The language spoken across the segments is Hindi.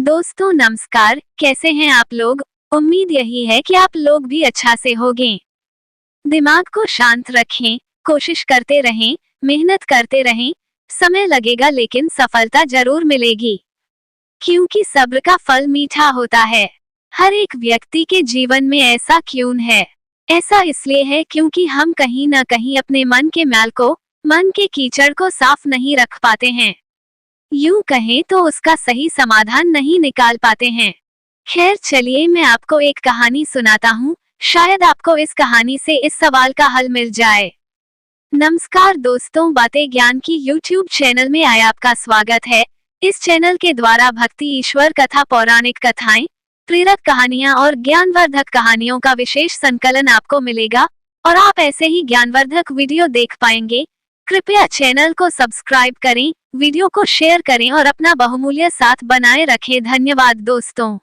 दोस्तों नमस्कार, कैसे हैं आप लोग। उम्मीद यही है कि आप लोग भी अच्छा से होंगे। दिमाग को शांत रखें, कोशिश करते रहें, मेहनत करते रहें। समय लगेगा लेकिन सफलता जरूर मिलेगी, क्योंकि सब्र का फल मीठा होता है। हर एक व्यक्ति के जीवन में ऐसा क्यों है? ऐसा इसलिए है क्योंकि हम कहीं न कहीं अपने मन के मैल को, मन के कीचड़ को साफ नहीं रख पाते हैं। यूं कहें तो उसका सही समाधान नहीं निकाल पाते हैं। खैर चलिए मैं आपको एक कहानी सुनाता हूँ, शायद आपको इस कहानी से इस सवाल का हल मिल जाए। नमस्कार दोस्तों, बातें ज्ञान की YouTube चैनल में आए आपका स्वागत है। इस चैनल के द्वारा भक्ति, ईश्वर कथा, पौराणिक कथाएं, प्रेरक कहानियां और ज्ञानवर्धक कहानियों का विशेष संकलन आपको मिलेगा और आप ऐसे ही ज्ञानवर्धक वीडियो देख पाएंगे। कृपया चैनल को सब्सक्राइब करें, वीडियो को शेयर करें और अपना बहुमूल्य साथ बनाए रखें। धन्यवाद दोस्तों।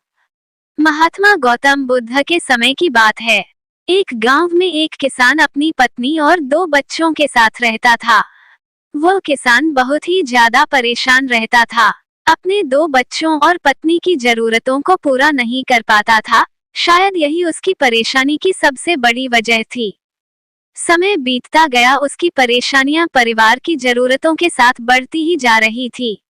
महात्मा गौतम बुद्ध के समय की बात है। एक गांव में एक किसान अपनी पत्नी और 2 बच्चों के साथ रहता था। वो किसान बहुत ही ज्यादा परेशान रहता था। अपने 2 बच्चों और पत्नी की जरूरतों को पूरा नहीं कर पाता था। शायद यही उसकी परेशानी की सबसे बड़ी वजह थी। समय बीतता गया, उसकी परेशानियां परिवार की जरूरतों के साथ बढ़ती ही जा रही थी।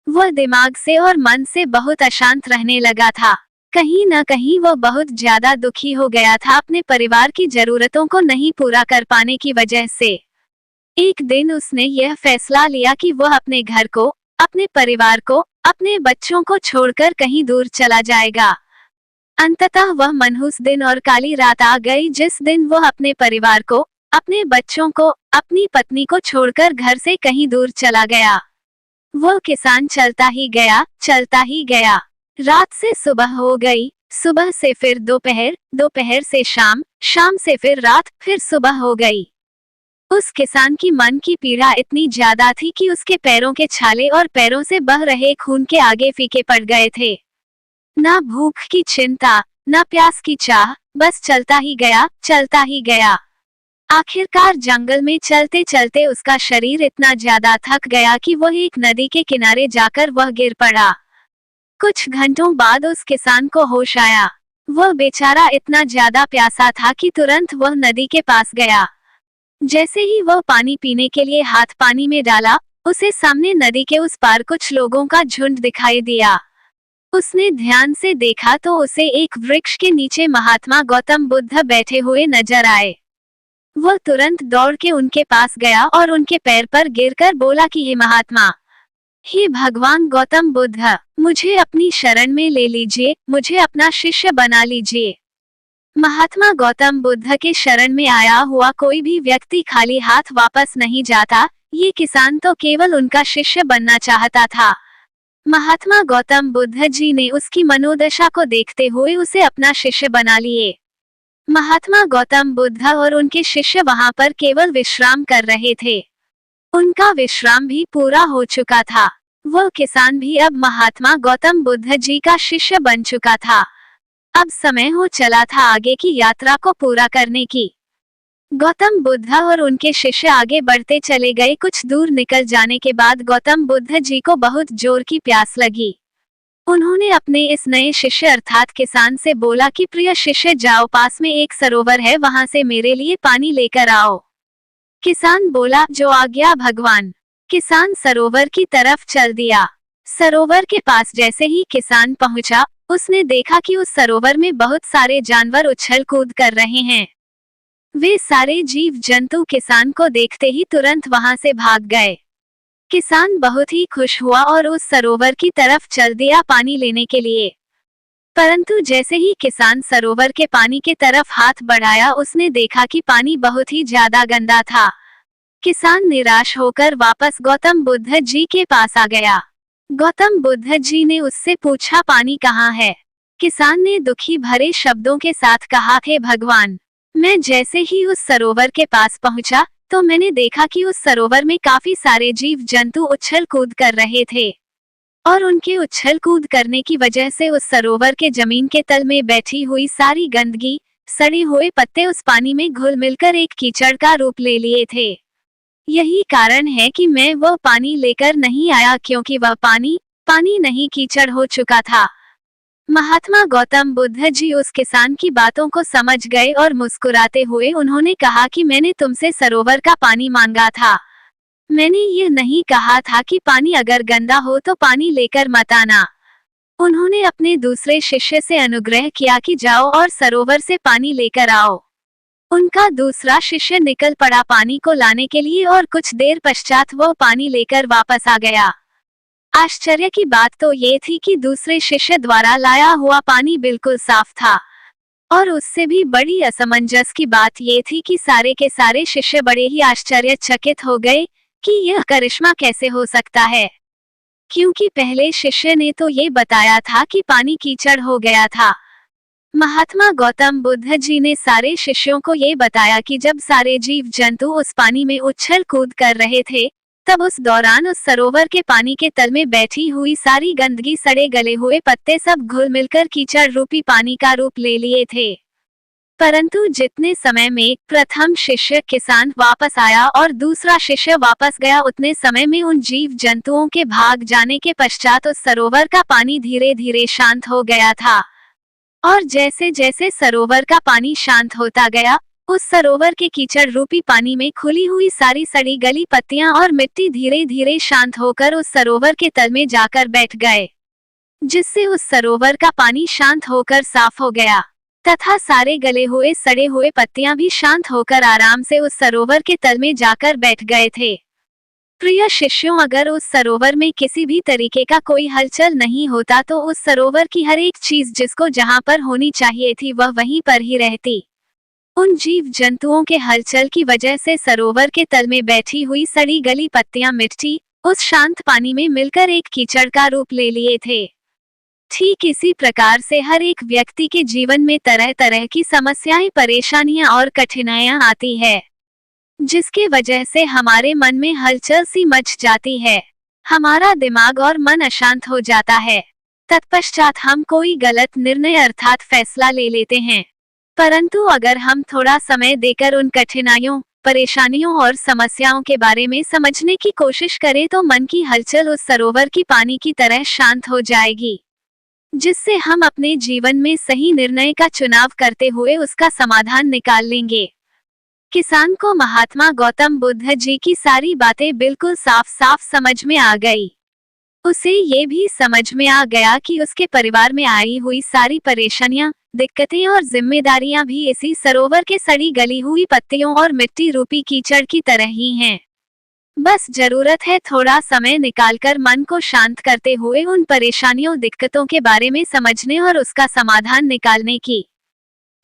वह दिमाग से और मन से बहुत अशांत रहने लगा था। कहीं न कहीं वह बहुत ज्यादा दुखी हो गया था अपने परिवार की जरूरतों को नहीं पूरा कर पाने की वजह से। एक दिन उसने यह फैसला लिया कि वह अपने घर को, अपने परिवार को, अपने बच्चों को छोड़कर कहीं दूर चला जाएगा। अंततः वह मनहूस दिन और काली रात आ गई जिस दिन वह अपने परिवार को, अपने बच्चों को, अपनी पत्नी को छोड़कर घर से कहीं दूर चला गया। वह किसान चलता ही गया, चलता ही गया। रात से सुबह हो गई, सुबह से फिर दोपहर, दोपहर से शाम, शाम से फिर रात, फिर सुबह हो गई। उस किसान की मन की पीड़ा इतनी ज्यादा थी कि उसके पैरों के छाले और पैरों से बह रहे खून के आगे फीके पड़ गए थे। ना भूख की चिंता, ना प्यास की चाह, बस चलता ही गया, चलता ही गया। आखिरकार जंगल में चलते चलते उसका शरीर इतना ज्यादा थक गया कि वह एक नदी के किनारे जाकर वह गिर पड़ा। कुछ घंटों बाद उस किसान को होश आया। वह बेचारा इतना ज्यादा प्यासा था कि तुरंत वह नदी के पास गया। जैसे ही वह पानी पीने के लिए हाथ पानी में डाला, उसे सामने नदी के उस पार कुछ लोगों का झुंड दिखाई दिया। उसने ध्यान से देखा तो उसे एक वृक्ष के नीचे महात्मा गौतम बुद्ध बैठे हुए नजर आए। वह तुरंत दौड़ के उनके पास गया और उनके पैर पर गिरकर बोला कि हे महात्मा, हे भगवान गौतम बुद्ध, मुझे अपनी शरण में ले लीजिए, मुझे अपना शिष्य बना लीजिए। महात्मा गौतम बुद्ध के शरण में आया हुआ कोई भी व्यक्ति खाली हाथ वापस नहीं जाता। ये किसान तो केवल उनका शिष्य बनना चाहता था। महात्मा गौतम बुद्ध जी ने उसकी मनोदशा को देखते हुए उसे अपना शिष्य बना लिए। महात्मा गौतम बुद्ध और उनके शिष्य वहां पर केवल विश्राम कर रहे थे। उनका विश्राम भी पूरा हो चुका था। वह किसान भी अब महात्मा गौतम बुद्ध जी का शिष्य बन चुका था। अब समय हो चला था आगे की यात्रा को पूरा करने की। गौतम बुद्ध और उनके शिष्य आगे बढ़ते चले गए। कुछ दूर निकल जाने के बाद गौतम बुद्ध जी को बहुत जोर की प्यास लगी। उन्होंने अपने इस नए शिष्य अर्थात किसान से बोला कि प्रिय शिष्य, जाओ, पास में एक सरोवर है, वहां से मेरे लिए पानी लेकर आओ। किसान बोला, जो आज्ञा भगवान। किसान सरोवर की तरफ चल दिया। सरोवर के पास जैसे ही किसान पहुंचा, उसने देखा कि उस सरोवर में बहुत सारे जानवर उछल कूद कर रहे हैं। वे सारे जीव जंतु किसान को देखते ही तुरंत वहां से भाग गए। किसान बहुत ही खुश हुआ और उस सरोवर की तरफ चल दिया पानी लेने के लिए। परंतु जैसे ही किसान सरोवर के पानी के तरफ हाथ बढ़ाया, उसने देखा कि पानी बहुत ही ज्यादा गंदा था। किसान निराश होकर वापस गौतम बुद्ध जी के पास आ गया। गौतम बुद्ध जी ने उससे पूछा, पानी कहाँ है? किसान ने दुखी भरे शब्दों के साथ कहा, हे भगवान, मैं जैसे ही उस सरोवर के पास पहुंचा तो मैंने देखा कि उस सरोवर में काफी सारे जीव जंतु उछल कूद कर रहे थे और उनके उछल कूद करने की वजह से उस सरोवर के जमीन के तल में बैठी हुई सारी गंदगी, सड़े हुए पत्ते उस पानी में घुल मिलकर एक कीचड़ का रूप ले लिए थे। यही कारण है कि मैं वह पानी लेकर नहीं आया, क्योंकि वह पानी पानी नहीं कीचड़ हो चुका था। महात्मा गौतम बुद्ध जी उस किसान की बातों को समझ गए और मुस्कुराते हुए उन्होंने कहा कि मैंने तुमसे सरोवर का पानी मांगा था। मैंने ये नहीं कहा था कि पानी अगर गंदा हो तो पानी लेकर मत आना। उन्होंने अपने दूसरे शिष्य से अनुग्रह किया कि जाओ और सरोवर से पानी लेकर आओ। उनका दूसरा शिष्य निकल पड़ा पानी को लाने के लिए और कुछ देर पश्चात वो पानी लेकर वापस आ गया। आश्चर्य की बात तो ये थी कि दूसरे शिष्य द्वारा लाया हुआ पानी बिल्कुल साफ था। और उससे भी बड़ी असमंजस की बात ये थी कि सारे के सारे शिष्य बड़े ही आश्चर्यचकित हो गए कि यह करिश्मा कैसे हो सकता है, क्योंकि पहले शिष्य ने तो ये बताया था कि पानी कीचड़ हो गया था। महात्मा गौतम बुद्ध जी ने सारे शिष्यों को ये बताया कि जब सारे जीव जंतु उस पानी में उछल कूद कर रहे थे, तब उस दौरान उस सरोवर के पानी के तल में बैठी हुई सारी गंदगी, सड़े गले हुए पत्ते सब घुल मिलकर कीचड़ रूपी पानी का रूप ले लिए थे। परंतु जितने समय में प्रथम शिष्य किसान वापस आया और दूसरा शिष्य वापस गया, उतने समय में उन जीव जंतुओं के भाग जाने के पश्चात उस सरोवर का पानी धीरे धीरे शांत हो गया था। और जैसे जैसे सरोवर का पानी शांत होता गया, उस सरोवर के कीचड़ रूपी पानी में खुली हुई सारी सड़ी गली पत्तियां और मिट्टी धीरे धीरे शांत होकर उस सरोवर के तल में जाकर बैठ गए, जिससे उस सरोवर का पानी शांत होकर साफ हो गया तथा सारे गले हुए सड़े हुए पत्तियां भी शांत होकर आराम से उस सरोवर के तल में जाकर बैठ गए थे। प्रिय शिष्यों, अगर उस सरोवर में किसी भी तरीके का कोई हलचल नहीं होता तो उस सरोवर की हर एक चीज जिसको जहां पर होनी चाहिए थी वह वहीं पर ही रहती। उन जीव जंतुओं के हलचल की वजह से सरोवर के तल में बैठी हुई सड़ी गली पत्तियां मिट्टी उस शांत पानी में मिलकर एक कीचड़ का रूप ले लिए थे। ठीक इसी प्रकार से हर एक व्यक्ति के जीवन में तरह तरह की समस्याएं, परेशानियां और कठिनाइयां आती है, जिसके वजह से हमारे मन में हलचल सी मच जाती है। हमारा दिमाग और मन अशांत हो जाता है। तत्पश्चात हम कोई गलत निर्णय अर्थात फैसला ले लेते हैं। परंतु अगर हम थोड़ा समय देकर उन कठिनाइयों, परेशानियों और समस्याओं के बारे में समझने की कोशिश करें तो मन की हलचल उस सरोवर की पानी की तरह शांत हो जाएगी, जिससे हम अपने जीवन में सही निर्णय का चुनाव करते हुए उसका समाधान निकाल लेंगे। किसान को महात्मा गौतम बुद्ध जी की सारी बातें बिल्कुल साफ साफ समझ में आ गई। उसे ये भी समझ में आ गया कि उसके परिवार में आई हुई सारी परेशानियां, दिक्कतें और जिम्मेदारियां भी इसी सरोवर के सड़ी गली हुई पत्तियों और मिट्टी रूपी कीचड़ की तरह ही हैं। बस जरूरत है थोड़ा समय निकालकर मन को शांत करते हुए उन परेशानियों, दिक्कतों के बारे में समझने और उसका समाधान निकालने की।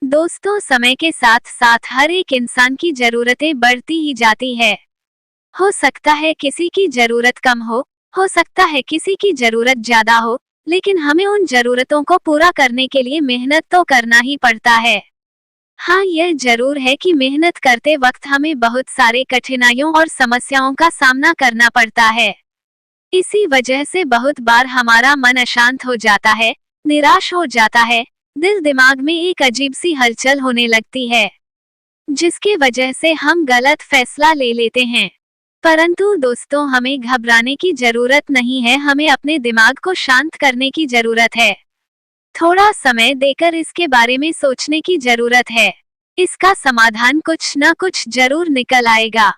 दोस्तों, समय के साथ साथ हर एक इंसान की जरूरतें बढ़ती ही जाती है। हो सकता है किसी की जरूरत कम हो सकता है किसी की जरूरत ज्यादा हो, लेकिन हमें उन जरूरतों को पूरा करने के लिए मेहनत तो करना ही पड़ता है। हाँ, यह जरूर है कि मेहनत करते वक्त हमें बहुत सारे कठिनाइयों और समस्याओं का सामना करना पड़ता है। इसी वजह से बहुत बार हमारा मन अशांत हो जाता है, निराश हो जाता है, दिल दिमाग में एक अजीब सी हलचल होने लगती है, जिसकी वजह से हम गलत फैसला ले लेते हैं। परंतु दोस्तों, हमें घबराने की जरूरत नहीं है, हमें अपने दिमाग को शांत करने की जरूरत है। थोड़ा समय देकर इसके बारे में सोचने की जरूरत है। इसका समाधान कुछ न कुछ जरूर निकल आएगा।